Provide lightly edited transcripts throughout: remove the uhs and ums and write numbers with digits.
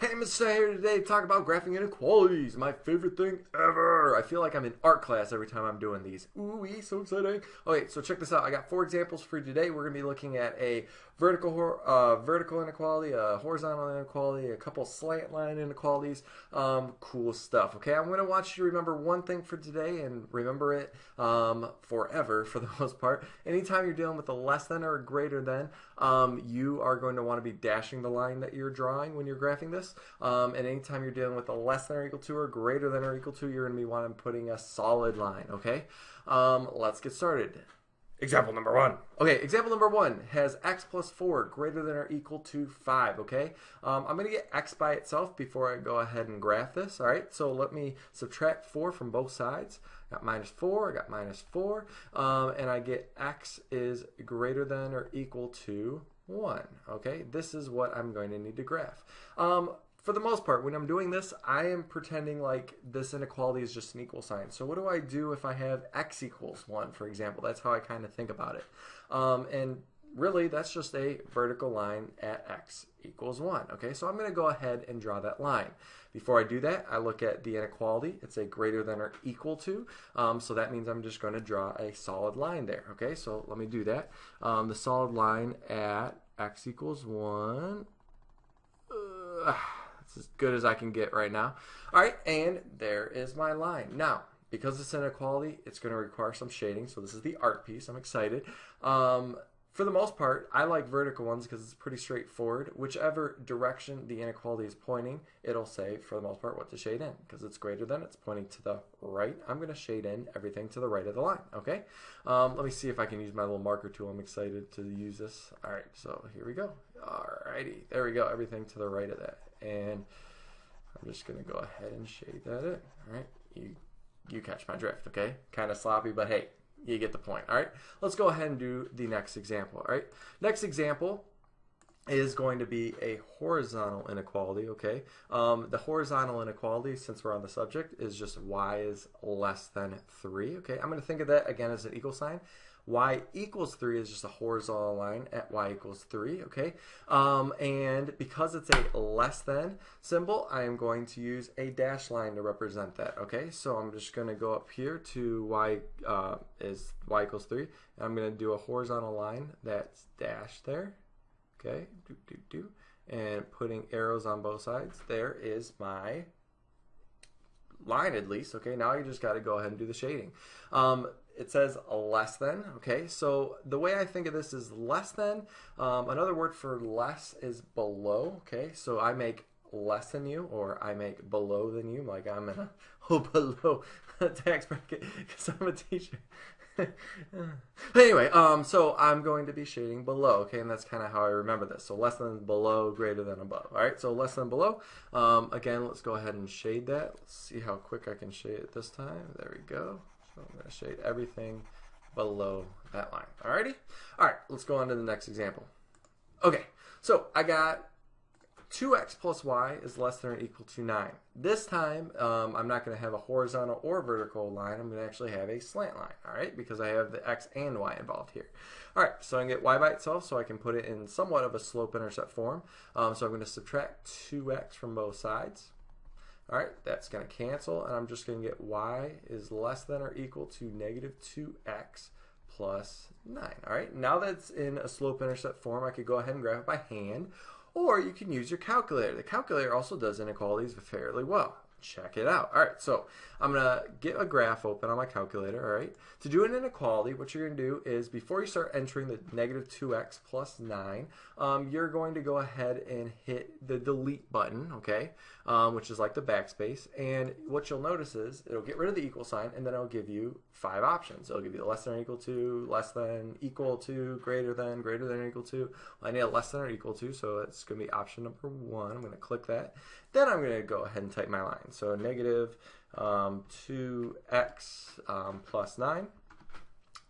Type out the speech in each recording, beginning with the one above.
Hey, Mr. here today to talk about graphing inequalities, my favorite thing ever. I feel like I'm in art class every time I'm doing these. Ooh, so exciting. Okay, so check this out. I got 4 examples for you today. We're going to be looking at a vertical inequality, a horizontal inequality, a couple slant line inequalities. Cool stuff. Okay, I'm going to want you to remember one thing for today and remember it forever for the most part. Anytime you're dealing with a less than or a greater than, you are going to want to be dashing the line that you're drawing when you're graphing this. And anytime you're dealing with a less than or equal to or greater than or equal to, you're going to be wanting putting a solid line. Okay, let's get started. Example number 1. Okay, example number 1 has x plus 4 greater than or equal to 5, okay? I'm going to get x by itself before I go ahead and graph this, all right? So let me subtract 4 from both sides. I got minus 4, I got minus 4, and I get x is greater than or equal to 1, okay? This is what I'm going to need to graph. For the most part, when I'm doing this, I am pretending like this inequality is just an equal sign. So what do I do if I have x equals 1, for example? That's how I kind of think about it. And really, that's just a vertical line at x equals 1. Okay, so I'm going to go ahead and draw that line. Before I do that, I look at the inequality. It's a greater than or equal to. So that means I'm just going to draw a solid line there. Okay, so let me do that. The solid line at x equals 1. It's as good as I can get right now. All right, and there is my line. Now, because it's inequality, it's going to require some shading. So this is the art piece. I'm excited. For the most part, I like vertical ones because it's pretty straightforward. Whichever direction the inequality is pointing, it'll say, for the most part, what to shade in. Because it's greater than, it's pointing to the right. I'm going to shade in everything to the right of the line, okay? Let me see if I can use my little marker tool. I'm excited to use this. All right, so here we go. All righty, there we go. Everything to the right of that. And I'm just going to go ahead and shade that in, all right? You catch my drift, okay? Kind of sloppy, but hey, you get the point. All right, let's go ahead and do the next example. All right, next example is going to be a horizontal inequality. Okay, the horizontal inequality, since we're on the subject, is just y is less than 3. Okay, I'm going to think of that again as an equal sign. Y equals 3 is just a horizontal line at y equals 3, okay? And because it's a less than symbol, I am going to use a dash line to represent that, okay? So I'm just going to go up here to y equals 3, and I'm going to do a horizontal line that's dashed there, okay? And putting arrows on both sides. There is my line at least, okay? Now you just got to go ahead and do the shading. It says less than, okay? So the way I think of this is less than. Another word for less is below, okay? So I make less than you, or I make below than you, like I'm in a below tax bracket because I'm a teacher. Anyway, so I'm going to be shading below, okay? And that's kind of how I remember this. So less than, below, greater than, above. All right, so less than, below. Again, let's go ahead and shade that. Let's see how quick I can shade it this time. There we go. So I'm going to shade everything below that line. Alrighty? Alright, let's go on to the next example. Okay, so I got 2x plus y is less than or equal to 9. This time, I'm not going to have a horizontal or vertical line. I'm going to actually have a slant line, all right, because I have the x and y involved here. All right, so I can get y by itself, so I can put it in somewhat of a slope-intercept form. So I'm going to subtract 2x from both sides. All right, that's going to cancel, and I'm just going to get y is less than or equal to negative 2x plus 9. All right, now that's in a slope-intercept form, I could go ahead and graph it by hand, or you can use your calculator. The calculator also does inequalities fairly well. Check it out. All right, so I'm going to get a graph open on my calculator, all right? To do an inequality, what you're going to do is before you start entering the negative 2x plus 9, you're going to go ahead and hit the delete button, okay, which is like the backspace. And what you'll notice is it'll get rid of the equal sign, and then it'll give you 5 options. It'll give you less than or equal to, less than, equal to, greater than or equal to. Well, I need a less than or equal to, so it's going to be option number 1. I'm going to click that. Then I'm going to go ahead and type my line. So negative 2x plus 9.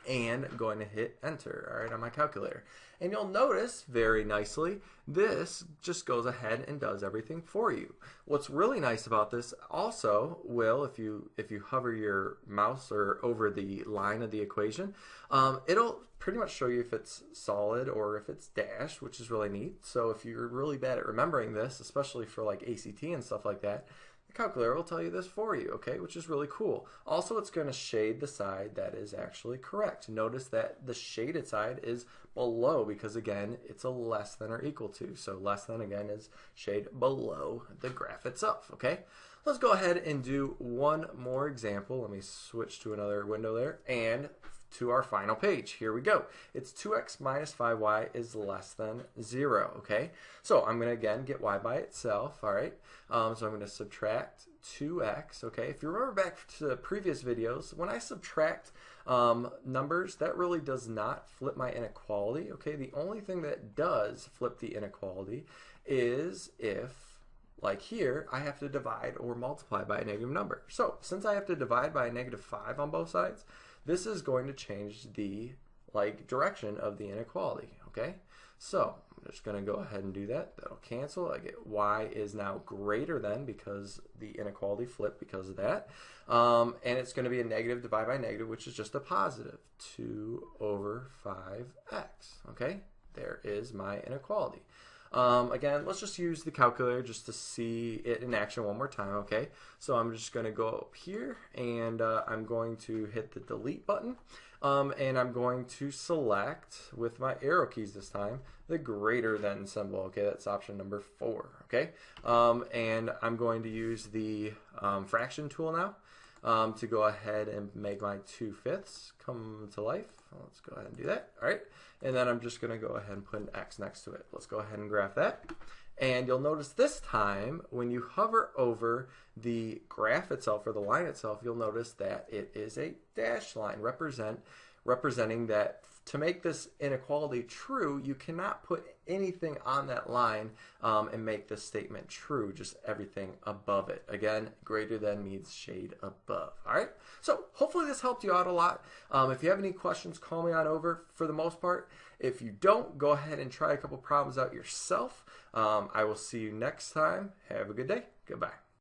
and I'm going to hit enter, all right, on my calculator. And you'll notice very nicely, this just goes ahead and does everything for you. What's really nice about this also will, if you hover your mouse or over the line of the equation, it'll pretty much show you if it's solid or if it's dashed, which is really neat. So if you're really bad at remembering this, especially for like ACT and stuff like that, calculator will tell you this for you, okay, which is really cool. Also, it's going to shade the side that is actually correct. Notice that the shaded side is below because, again, it's a less than or equal to. So less than, again, is shade below the graph itself, okay? Let's go ahead and do one more example. Let me switch to another window there and to our final page. Here we go. It's 2x minus 5y is less than 0, okay? So I'm going to, again, get y by itself, all right? So I'm going to subtract 2x, okay? If you remember back to the previous videos, when I subtract numbers, that really does not flip my inequality, okay? The only thing that does flip the inequality is if, like here, I have to divide or multiply by a negative number. So since I have to divide by a -5 on both sides, this is going to change the direction of the inequality, okay? So I'm just going to go ahead and do that. That'll cancel. I get y is now greater than because the inequality flipped because of that. And it's going to be a negative divided by negative, which is just a positive. 2 over 5x, okay? There is my inequality. Again, let's just use the calculator just to see it in action one more time, okay? So I'm just going to go up here and I'm going to hit the delete button and I'm going to select, with my arrow keys this time, the greater than symbol, okay? That's option number 4, okay? And I'm going to use the fraction tool now to go ahead and make my 2/5 come to life. Let's go ahead and do that. All right. And then I'm just going to go ahead and put an X next to it. Let's go ahead and graph that. And you'll notice this time when you hover over the graph itself or the line itself, you'll notice that it is a dashed line representing that to make this inequality true, you cannot put anything on that line and make this statement true, just everything above it. Again, greater than means shade above. All right, so hopefully this helped you out a lot. If you have any questions, call me on over. For the most part, if you don't, go ahead and try a couple problems out yourself. I will see you next time. Have a good day. Goodbye.